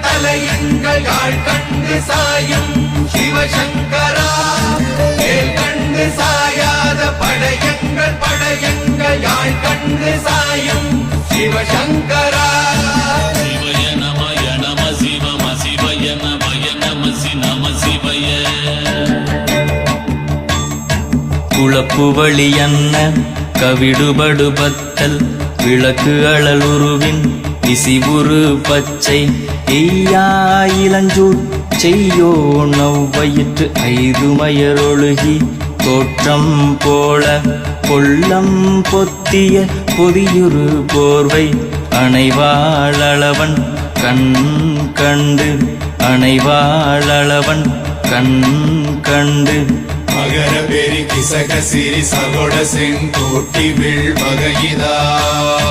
தலையங்கள் யாழ் கண்டு சாயும் சிவசங்கரா வேல் கண்டு சாயாத படையங்கள் யாழ் கண்டு சாயும் சிவசங்கரா சிவய நமய நம சிவம சிவய நமய நம நம சிவய குளப்புவழி அன்ன கவிடுபடு பத்தல் விளக்கு அழலுருவின் விசிபுரு பச்சை எய்யா இளஞ்சூர் செய்யோ நவ்வயிற்று ஐதுமயரொழுகி தோற்றம் போல கொள்ளம் பொத்திய பொதியுரு போர்வை அணைவாளவன் கண் கண்டு அணைவாளவன் கண் கண்டு மகர பெரி கிசக சிறி சகோட செங்கோட்டி வில் வகையிதாள்